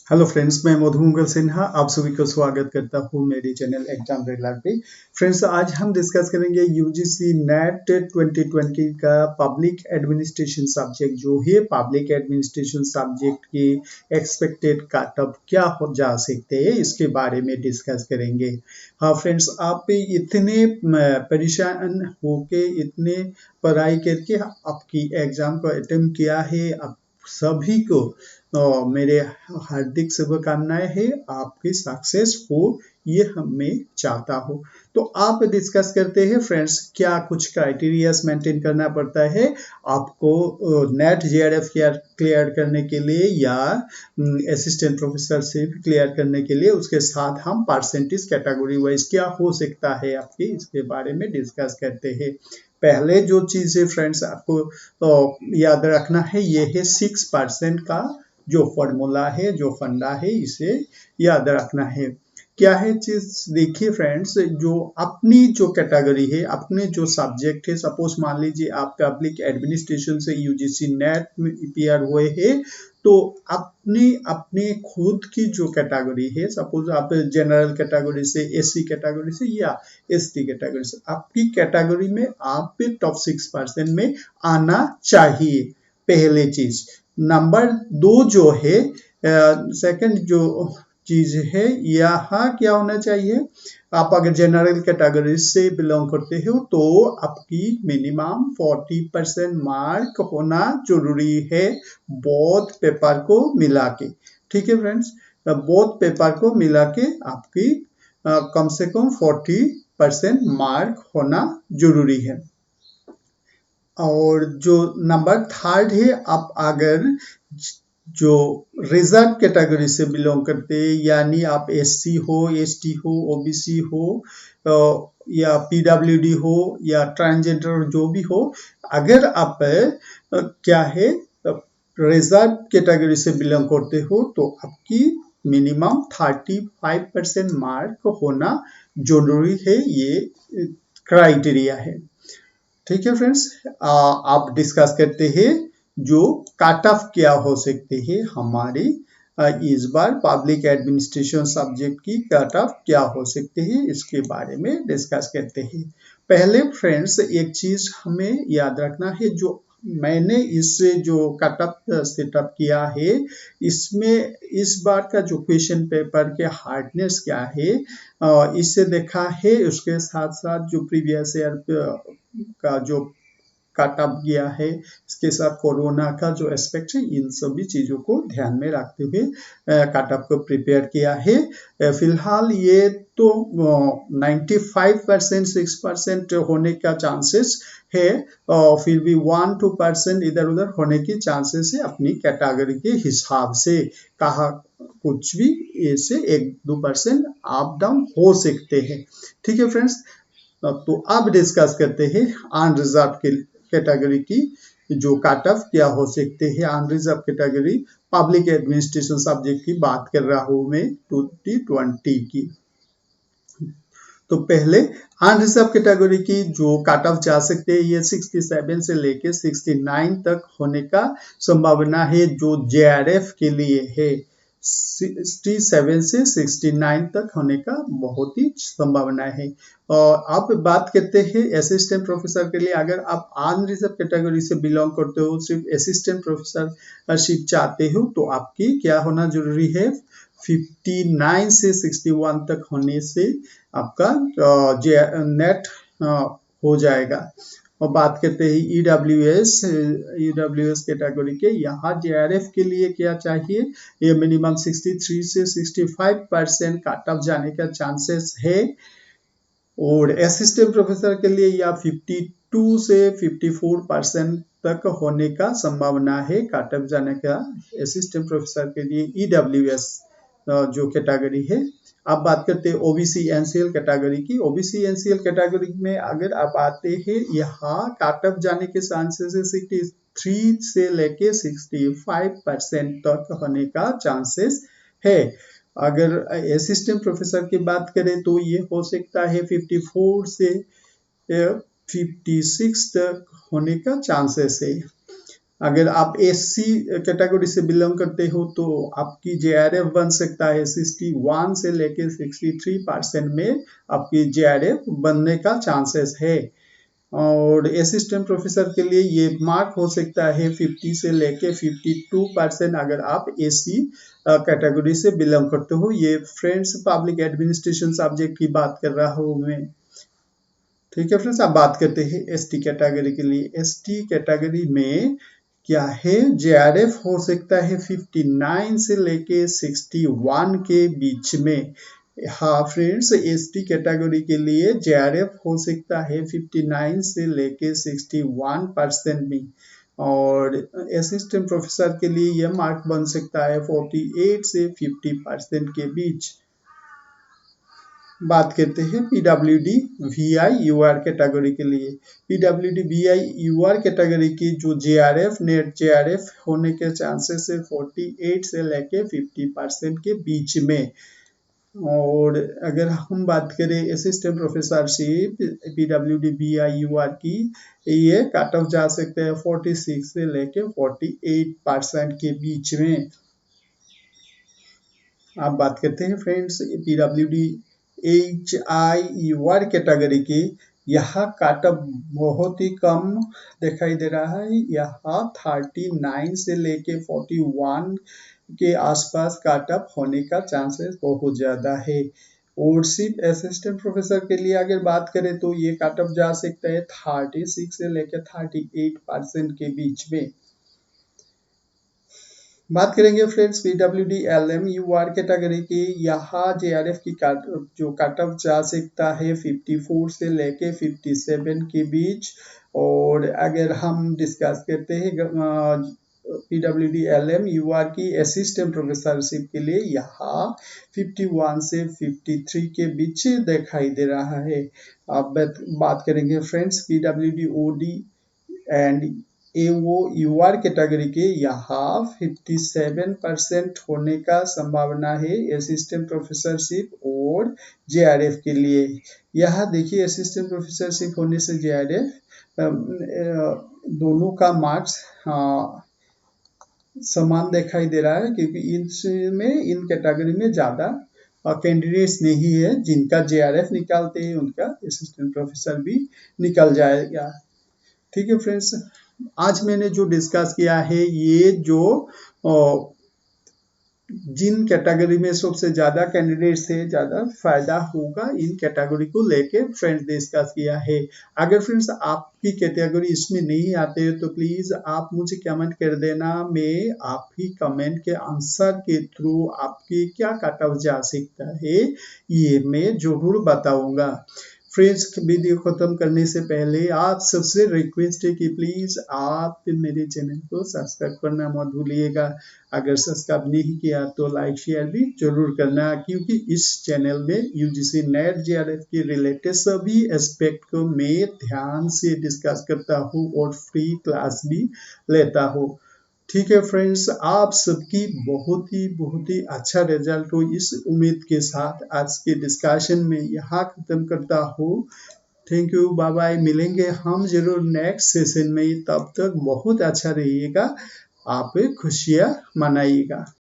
Hello friends, मैं मधुमंगल सिन्हा आप सभी को स्वागत करता हूं मेरे चैनल एग्जाम रेगुलर पे। फ्रेंड्स, आज हम डिस्कस करेंगे यूजीसी नेट 2020 का पब्लिक एडमिनिस्ट्रेशन सब्जेक्ट जो है पब्लिक एडमिनिस्ट्रेशन सब्जेक्ट की एक्सपेक्टेड कट ऑफ क्या हो जा सकते हैं, इसके बारे में डिस्कस करेंगे। हाँ फ्रेंड्स, आप इतने परेशान होके इतने पढ़ाई करके आपकी एग्जाम को अटेम्प्ट किया है, आप सभी को मेरे हार्दिक शुभकामनाएं है आपकी सक्सेस हो, ये हमें चाहता हूँ। तो आप डिस्कस करते हैं फ्रेंड्स, क्या कुछ क्राइटेरियाज मेंटेन करना पड़ता है आपको नेट जेआरएफ क्लियर करने के लिए या असिस्टेंट प्रोफेसर से क्लियर करने के लिए। उसके साथ हम परसेंटेज कैटेगरी वाइज क्या हो सकता है आपके, इसके बारे में डिस्कस करते हैं। पहले जो चीज है फ्रेंड्स आपको याद रखना है, ये है 6% का जो फॉर्मूला है, जो फंडा है, इसे याद रखना है। क्या है चीज, देखिए फ्रेंड्स, जो अपनी जो कैटेगरी है, अपने जो सब्जेक्ट है, सपोज मान लीजिए आप पब्लिक एडमिनिस्ट्रेशन से यूजीसी नेट में पीआर हुए हैं, तो अपने अपने खुद की जो कैटेगरी है, सपोज आप जनरल कैटेगरी से, एससी कैटेगरी से या एसटी कैटेगरी से, आपकी कैटेगरी में आप टॉप 6% में आना चाहिए, पहले चीज। नंबर 2 जो है, सेकंड जो चीज है, यहाँ क्या होना चाहिए, आप अगर जनरल कैटेगरी से बिलोंग करते हो तो आपकी मिनिमम 40% मार्क होना जरूरी है, बोथ पेपर को मिला के। ठीक है फ्रेंड्स, बोथ पेपर को मिला के आपकी कम से कम 40% मार्क होना जरूरी है। और जो नंबर 3 है, आप अगर जो रिजर्व कैटेगरी से बिलोंग करते हैं, यानी आप एससी हो, एसटी हो, ओबीसी हो या पीडब्ल्यूडी हो या ट्रांसजेंडर जो भी हो, अगर आप क्या है रिजर्व कैटेगरी से बिलोंग करते हो तो आपकी मिनिमम 35% मार्क होना जरूरी है, ये क्राइटेरिया है। ठीक है फ्रेंड्स, आप डिस्कस करते हैं जो कट ऑफ क्या हो सकते हैं हमारी इस बार पब्लिक एडमिनिस्ट्रेशन सब्जेक्ट की कट ऑफ क्या हो सकते हैं, इसके बारे में डिस्कस करते हैं। पहले फ्रेंड्स, एक चीज हमें याद रखना है, जो मैंने इससे जो कट ऑफ सेटअप किया है, इसमें इस बार का जो क्वेश्चन पेपर के हार्डनेस क्या है इससे देखा है, उसके साथ साथ जो प्रीवियस ईयर का जो कट ऑफ गया है, इसके साथ कोरोना का जो एस्पेक्ट है, इन सभी चीजों को ध्यान में रखते हुए कट ऑफ को प्रिपेयर किया है। फिलहाल ये तो 95% 6% होने का चांसेस है, और फिर भी 1-2% इधर उधर होने की चांसेस है अपनी कैटेगरी के हिसाब से। कहा कुछ भी ऐसे 1-2% अप डाउन हो सकते हैं। ठीक है फ्रेंड्स, तो अब डिस्कस करते हैं अनरिजर्व के कैटेगरी की जो कट ऑफ क्या हो सकते हैं। Unreserved category public administration subject की बात कर रहा हूं मैं 2020 की। तो पहले अनरिजर्व कैटेगरी की जो कट ऑफ जा सकते हैं, ये 67 से लेके 69 तक होने का संभावना है, जो जेआरएफ के लिए है। 67 से 69 तक होने का बहुत ही संभावना है। और आप बात करते हैं असिस्टेंट प्रोफेसर के लिए, अगर आप अनरिजर्व कैटेगरी से बिलोंग करते हो, सिर्फ असिस्टेंट प्रोफेसरशिप चाहते हो, तो आपकी क्या होना जरूरी है, 59 से 61 तक होने से आपका नेट हो जाएगा। और बात करते हैं ईडब्ल्यूएस कैटेगरी के, यहाँ जेआरएफ के लिए क्या चाहिए, ये मिनिमम 63 से 65% कट ऑफ जाने का चांसेस है। और असिस्टेंट प्रोफेसर के लिए या 52 से 54% तक होने का संभावना है कट ऑफ जाने का असिस्टेंट प्रोफेसर के लिए, ईडब्ल्यूएस जो कैटेगरी है। अब बात करते हैं ओबीसी एनसीएल कैटेगरी की। ओबीसी एनसीएल कैटेगरी में अगर आप आते हैं, यहाँ कट ऑफ जाने के चांसेस है 63 से लेके 65% तक होने का चांसेस है। अगर असिस्टेंट प्रोफेसर की बात करें तो ये हो सकता है 54 से 56 तक होने का चांसेस है। अगर आप एससी कैटेगरी से बिलोंग करते हो तो आपकी जेआरएफ बन सकता है 61 से लेके 63% में आपकी जेआरएफ बनने का चांसेस है। और असिस्टेंट प्रोफेसर के लिए ये मार्क हो सकता है 50 से लेके 52% अगर आप एससी कैटेगरी से बिलोंग करते हो। ये फ्रेंड्स पब्लिक एडमिनिस्ट्रेशन सब्जेक्ट की बात कर रहा हूँ मैं। ठीक है फ्रेंड्स, अब बात करते हैं एसटी कैटेगरी के लिए। एसटी कैटेगरी में क्या है, जेआरएफ हो सकता है 59 से लेके 61 के बीच में। हाँ फ्रेंड्स, एसटी कैटेगरी के लिए जेआरएफ हो सकता है 59 से लेके 61% में। और असिस्टेंट प्रोफेसर के लिए यह मार्क बन सकता है 48 से 50% के बीच। बात करते हैं पीडब्ल्यूडी वीआई यूआर कैटेगरी के लिए। पीडब्ल्यूडी वीआई यूआर कैटेगरी की जो जेआरएफ नेट जेआरएफ होने के चांसेस है 48 से लेके 50% के बीच में। और अगर हम बात करें assistant professorship PWD VI UR की, ये कट ऑफ जा सकते हैं 46 से लेके 48% के बीच में। आप बात करते हैं फ्रेंड्स पीडब्ल्यूडी HIUR कैटेगरी की। यहाँ कट ऑफ बहुत ही कम दिखाई दे रहा है। यहाँ 39 से लेके 41 के आसपास कट ऑफ होने का चांसेस बहुत ज़्यादा है। और सिर्फ असिस्टेंट प्रोफेसर के लिए अगर बात करें तो ये कट ऑफ जा सकता है 36 से लेकर 38% के बीच में। बात करेंगे friends PWD LM UR category की। यहाँ जेआरएफ की जो कट ऑफ जा सकता है 54 से लेके 57 के बीच। और अगर हम डिस्कस करते हैं पीडब्ल्यूडी एलएम यूआर की असिस्टेंट प्रोफेसरशिप के लिए, यहाँ 51 से 53 के बीच दिखाई दे रहा है। अब बात करेंगे friends PWD OD and AOUR category के, यहाँ 57% होने का संभावना है असिस्टेंट प्रोफेसरशिप और जेआरएफ के लिए। यहाँ देखिए असिस्टेंट प्रोफेसरशिप होने से जेआरएफ दोनों का मार्क्स समान दिखाई दे रहा है, क्योंकि इन कैटेगरी में ज़्यादा कैंडिडेट्स नहीं है जिनका जेआरएफ निकालते हैं उनका असिस्टेंट प्रोफेसर भी निकल जाएगा। ठीक है फ्रेंड्स, आज मैंने जो डिस्कस किया है ये जो जिन कैटेगरी में सबसे ज़्यादा कैंडिडेट्स है ज़्यादा फायदा होगा इन कैटेगरी को लेके फ्रेंड्स डिस्कस किया है। अगर फ्रेंड्स आपकी कैटेगरी इसमें नहीं आते हैं तो प्लीज़ आप मुझे कमेंट कर देना। मैं आप ही कमेंट के आंसर के थ्रू आपकी क्या कट ऑफ जा सकता है ये मैं जरूर बताऊंगा। फ्रेंड्स, वीडियो खत्म करने से पहले आप सबसे रिक्वेस्ट है कि प्लीज़ आप मेरे चैनल को सब्सक्राइब करना मत भूलिएगा। अगर सब्सक्राइब नहीं किया तो लाइक शेयर भी जरूर करना, क्योंकि इस चैनल में यूजीसी नेट जेआरएफ के रिलेटेड सभी एस्पेक्ट को मैं ध्यान से डिस्कस करता हूँ और फ्री क्लास भी लेता हूँ। ठीक है फ्रेंड्स, आप सबकी बहुत ही अच्छा रिजल्ट हो इस उम्मीद के साथ आज के डिस्कशन में यहाँ खत्म करता हूँ। Thank you, bye bye. मिलेंगे हम जरूर नेक्स्ट सेशन में। तब तक बहुत अच्छा रहिएगा, आप खुशियाँ मनाइएगा।